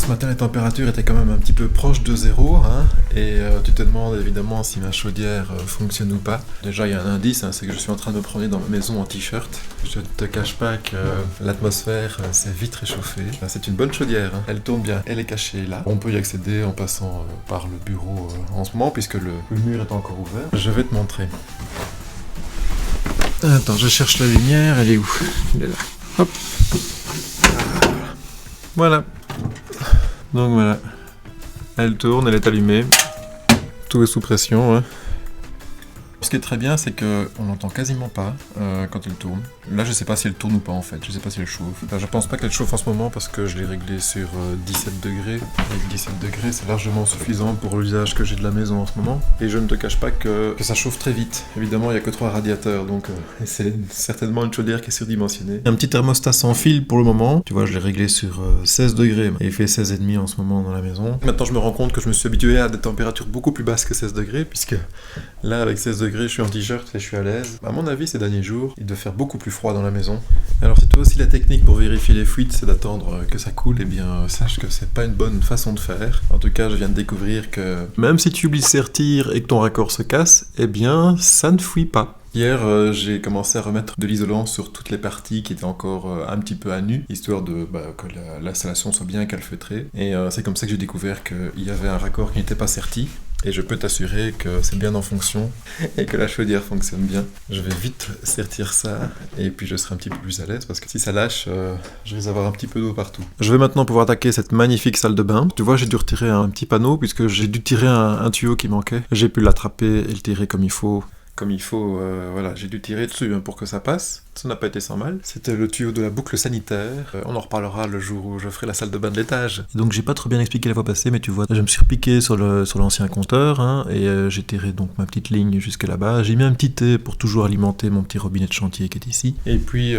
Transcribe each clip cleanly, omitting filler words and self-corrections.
ce matin, les températures étaient quand même un petit peu proches de zéro, hein, et tu te demandes évidemment si ma chaudière fonctionne ou pas. Déjà, il y a un indice, hein, c'est que je suis en train de me promener dans ma maison en t-shirt. Je ne te cache pas que l'atmosphère s'est vite réchauffée. C'est une bonne chaudière, hein. Elle tourne bien, elle est cachée là. On peut y accéder en passant par le bureau en ce moment, puisque le mur est encore ouvert. Je vais te montrer. Attends, je cherche la lumière, elle est où? Elle est là. Hop. Voilà. Donc voilà. Elle tourne, elle est allumée. Tout est sous pression, hein. Ce qui est très bien, c'est qu'on n'entend quasiment pas quand elle tourne. Là, je sais pas si elle tourne ou pas en fait, je sais pas si elle chauffe. Enfin, je pense pas qu'elle chauffe en ce moment parce que je l'ai réglée sur 17 degrés. Et 17 degrés, c'est largement suffisant pour l'usage que j'ai de la maison en ce moment. Et je ne te cache pas que ça chauffe très vite. Évidemment, il n'y a que 3 radiateurs, donc c'est certainement une chaudière qui est surdimensionnée. Un petit thermostat sans fil pour le moment. Tu vois, je l'ai réglé sur 16 degrés. Et il fait 16,5 en ce moment dans la maison. Maintenant, je me rends compte que je me suis habitué à des températures beaucoup plus basses que 16 degrés, puisque là, avec 16 degrés, je suis en t-shirt et je suis à l'aise. À mon avis, ces derniers jours, il doit faire beaucoup plus froid dans la maison. Alors si toi aussi la technique pour vérifier les fuites, c'est d'attendre que ça coule, eh bien sache que c'est pas une bonne façon de faire. En tout cas, je viens de découvrir que même si tu oublies de sertir et que ton raccord se casse, eh bien ça ne fuit pas. Hier, j'ai commencé à remettre de l'isolant sur toutes les parties qui étaient encore un petit peu à nu, histoire de que l'installation soit bien calfeutrée. Et c'est comme ça que j'ai découvert qu'il y avait un raccord qui n'était pas serti. Et je peux t'assurer que c'est bien en fonction et que la chaudière fonctionne bien. Je vais vite sertir ça et puis je serai un petit peu plus à l'aise parce que si ça lâche, je vais avoir un petit peu d'eau partout. Je vais maintenant pouvoir attaquer cette magnifique salle de bain. Tu vois, j'ai dû retirer un petit panneau puisque j'ai dû tirer un tuyau qui manquait. J'ai pu l'attraper et le tirer comme il faut. Voilà, j'ai dû tirer dessus pour que ça passe. Ça n'a pas été sans mal. C'était le tuyau de la boucle sanitaire. On en reparlera le jour où je ferai la salle de bain de l'étage. Donc j'ai pas trop bien expliqué la fois passée, mais tu vois, je me suis repiqué sur l'ancien compteur, hein, et j'ai tiré donc ma petite ligne jusque là-bas. J'ai mis un petit T pour toujours alimenter mon petit robinet de chantier qui est ici. Et puis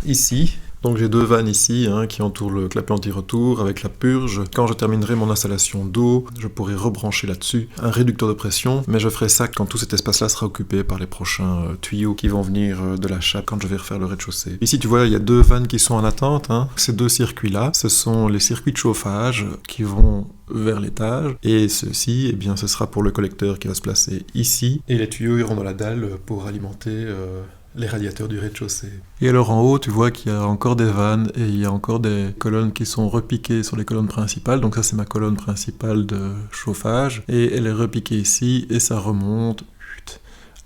ici... Donc j'ai 2 vannes ici qui entourent le clapet anti-retour avec la purge. Quand je terminerai mon installation d'eau, je pourrai rebrancher là-dessus un réducteur de pression, mais je ferai ça quand tout cet espace-là sera occupé par les prochains tuyaux qui vont venir de la chape quand je vais refaire le rez-de-chaussée. Ici tu vois, il y a 2 vannes qui sont en attente. Ces 2 circuits-là, ce sont les circuits de chauffage qui vont vers l'étage, et ceci, eh bien, ce sera pour le collecteur qui va se placer ici, et les tuyaux iront dans la dalle pour alimenter... les radiateurs du rez-de-chaussée. Et alors en haut, tu vois qu'il y a encore des vannes et il y a encore des colonnes qui sont repiquées sur les colonnes principales. Donc ça, c'est ma colonne principale de chauffage. Et elle est repiquée ici et ça remonte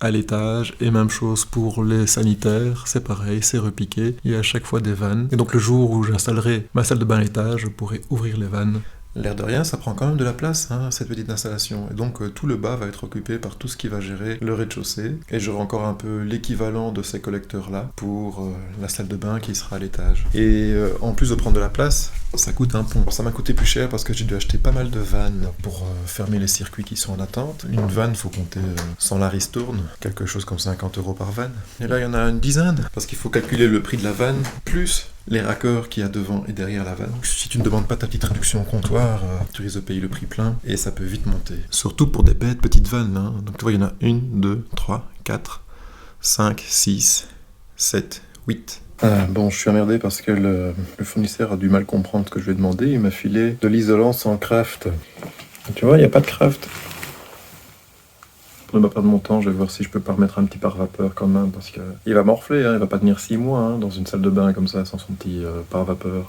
à l'étage. Et même chose pour les sanitaires, c'est pareil, c'est repiqué. Il y a à chaque fois des vannes. Et donc le jour où j'installerai ma salle de bain à l'étage, je pourrai ouvrir les vannes. L'air de rien, ça prend quand même de la place, cette petite installation. Et donc tout le bas va être occupé par tout ce qui va gérer le rez-de-chaussée. Et j'aurai encore un peu l'équivalent de ces collecteurs-là pour la salle de bain qui sera à l'étage. Et en plus de prendre de la place, ça coûte un pont. Ça m'a coûté plus cher parce que j'ai dû acheter pas mal de vannes pour fermer les circuits qui sont en attente. Une vanne, faut compter sans la ristourne, quelque chose comme 50 € par vanne. Et là, il y en a une dizaine, parce qu'il faut calculer le prix de la vanne, plus les raccords qu'il y a devant et derrière la vanne. Donc, si tu ne demandes pas ta petite réduction au comptoir, tu risques de payer le prix plein et ça peut vite monter. Surtout pour des bêtes petites vannes. Donc tu vois, il y en a 1, 2, 3, 4, 5, 6, 7, 8. Bon, je suis emmerdé parce que le fournisseur a du mal comprendre ce que je lui ai demandé. Il m'a filé de l'isolant sans craft. Tu vois, il n'y a pas de craft. Pour ne pas perdre mon temps, je vais voir si je peux pas remettre un petit pare-vapeur quand même, parce que il va morfler, il va pas tenir 6 mois dans une salle de bain comme ça, sans son petit pare-vapeur.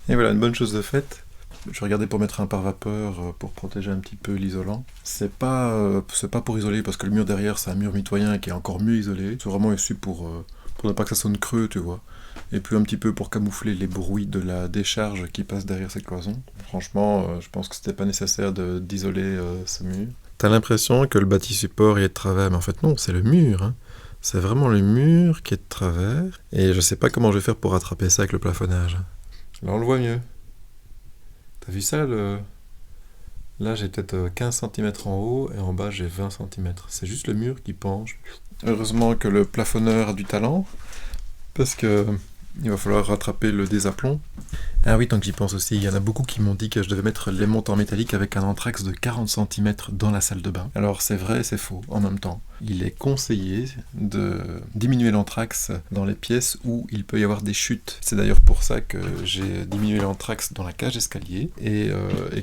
Et voilà, une bonne chose de faite. Je regardais pour mettre un pare-vapeur pour protéger un petit peu l'isolant. C'est pas pour isoler, parce que le mur derrière, c'est un mur mitoyen qui est encore mieux isolé. C'est vraiment issu pour ne pas que ça sonne creux, tu vois. Et puis un petit peu pour camoufler les bruits de la décharge qui passe derrière cette cloison. Franchement, je pense que c'était pas nécessaire d'isoler ce mur. T'as l'impression que le bâti support est de travers, mais en fait non, c'est le mur. C'est vraiment le mur qui est de travers. Et je sais pas comment je vais faire pour rattraper ça avec le plafonnage. Là, on le voit mieux. T'as vu ça Là, j'ai peut-être 15 cm en haut et en bas, j'ai 20 cm. C'est juste le mur qui penche. Heureusement que le plafonneur a du talent, parce que il va falloir rattraper le désaplomb. Ah oui, tant que j'y pense aussi, il y en a beaucoup qui m'ont dit que je devais mettre l'aimant en métallique avec un anthrax de 40 cm dans la salle de bain. Alors c'est vrai et c'est faux en même temps. Il est conseillé de diminuer l'anthrax dans les pièces où il peut y avoir des chutes. C'est d'ailleurs pour ça que j'ai diminué l'anthrax dans la cage d'escalier et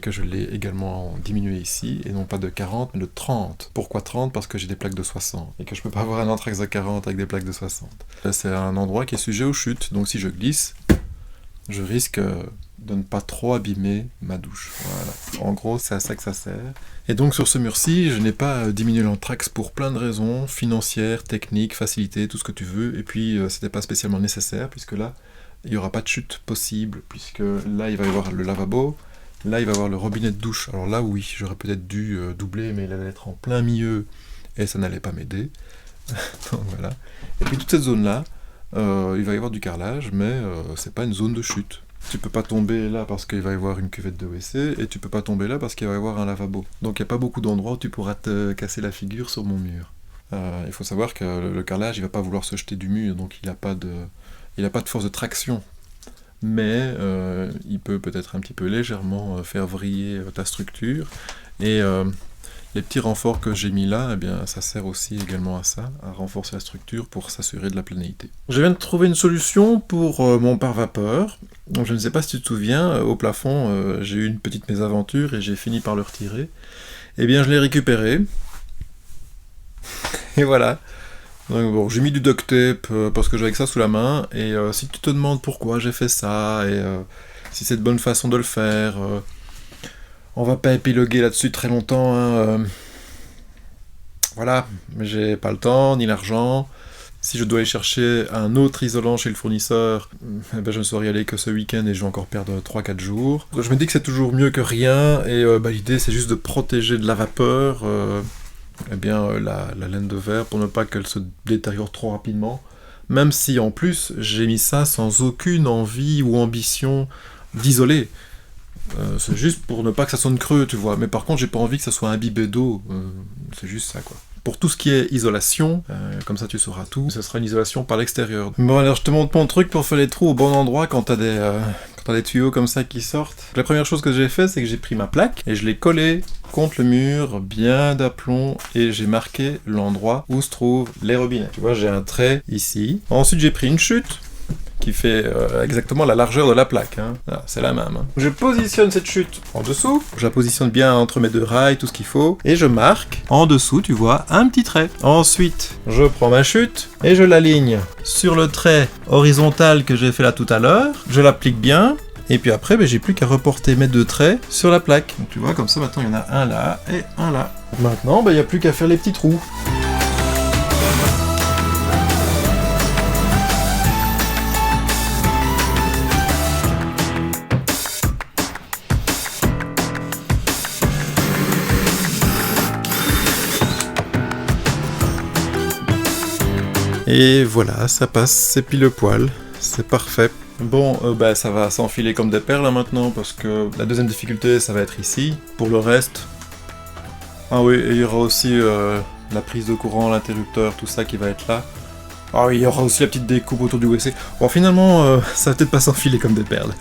que je l'ai également diminué ici, et non pas de 40 mais de 30. Pourquoi 30? Parce que j'ai des plaques de 60 et que je peux pas avoir un anthrax de 40 avec des plaques de 60. C'est un endroit qui est sujet aux chutes, donc si je glisse, je risque de ne pas trop abîmer ma douche. Voilà. En gros, c'est à ça que ça sert. Et donc sur ce mur-ci, je n'ai pas diminué l'anthrax pour plein de raisons, financières, techniques, facilité, tout ce que tu veux. Et puis, c'était pas spécialement nécessaire, puisque là, il n'y aura pas de chute possible, puisque là, il va y avoir le lavabo, là, il va y avoir le robinet de douche. Alors là, oui, j'aurais peut-être dû doubler, mais il allait être en plein milieu, et ça n'allait pas m'aider. Donc voilà. Et puis toute cette zone-là, il va y avoir du carrelage, mais c'est pas une zone de chute. Tu peux pas tomber là parce qu'il va y avoir une cuvette de WC, et tu peux pas tomber là parce qu'il va y avoir un lavabo. Donc il n'y a pas beaucoup d'endroits où tu pourras te casser la figure sur mon mur. Il faut savoir que le carrelage, il va pas vouloir se jeter du mur, donc il a pas de force de traction. Mais il peut peut-être un petit peu légèrement faire vriller ta structure, et les petits renforts que j'ai mis là, eh bien, ça sert aussi également à ça, à renforcer la structure pour s'assurer de la planéité. Je viens de trouver une solution pour mon pare-vapeur. Donc, je ne sais pas si tu te souviens, au plafond, j'ai eu une petite mésaventure et j'ai fini par le retirer. Eh bien, je l'ai récupéré. Et voilà. Donc, bon, j'ai mis du duct tape parce que j'avais que ça sous la main. Et si tu te demandes pourquoi j'ai fait ça, et si c'est de bonne façon de le faire... on va pas épiloguer là-dessus très longtemps, hein. Voilà, mais j'ai pas le temps, ni l'argent. Si je dois aller chercher un autre isolant chez le fournisseur, eh ben je ne saurais y aller que ce week-end et je vais encore perdre 3-4 jours. Je me dis que c'est toujours mieux que rien, et l'idée c'est juste de protéger de la vapeur la laine de verre pour ne pas qu'elle se détériore trop rapidement. Même si en plus j'ai mis ça sans aucune envie ou ambition d'isoler. C'est juste pour ne pas que ça sonne creux, tu vois. Mais par contre, j'ai pas envie que ça soit imbibé d'eau. C'est juste ça, quoi. Pour tout ce qui est isolation, comme ça tu sauras tout, ce sera une isolation par l'extérieur. Bon, alors je te montre mon truc pour faire les trous au bon endroit quand t'as des tuyaux comme ça qui sortent. La première chose que j'ai fait, c'est que j'ai pris ma plaque et je l'ai collée contre le mur, bien d'aplomb, et j'ai marqué l'endroit où se trouvent les robinets. Tu vois, j'ai un trait ici. Ensuite, j'ai pris une chute qui fait exactement la largeur de la plaque, hein. Voilà, c'est la même. Hein. Je positionne cette chute en dessous, je la positionne bien entre mes deux rails, tout ce qu'il faut, et je marque en dessous, tu vois, un petit trait. Ensuite, je prends ma chute et je l'aligne sur le trait horizontal que j'ai fait là tout à l'heure, je l'applique bien, et puis après, j'ai plus qu'à reporter mes deux traits sur la plaque. Donc tu vois, comme ça, maintenant, il y en a un là et un là. Maintenant, il n'y a plus qu'à faire les petits trous. Et voilà, ça passe, c'est pile poil, c'est parfait. Bon, ça va s'enfiler comme des perles là, maintenant, parce que la deuxième difficulté, ça va être ici. Pour le reste... Ah oui, et il y aura aussi la prise de courant, l'interrupteur, tout ça qui va être là. Ah oui, il y aura aussi la petite découpe autour du WC. Bon, finalement, ça va peut-être pas s'enfiler comme des perles.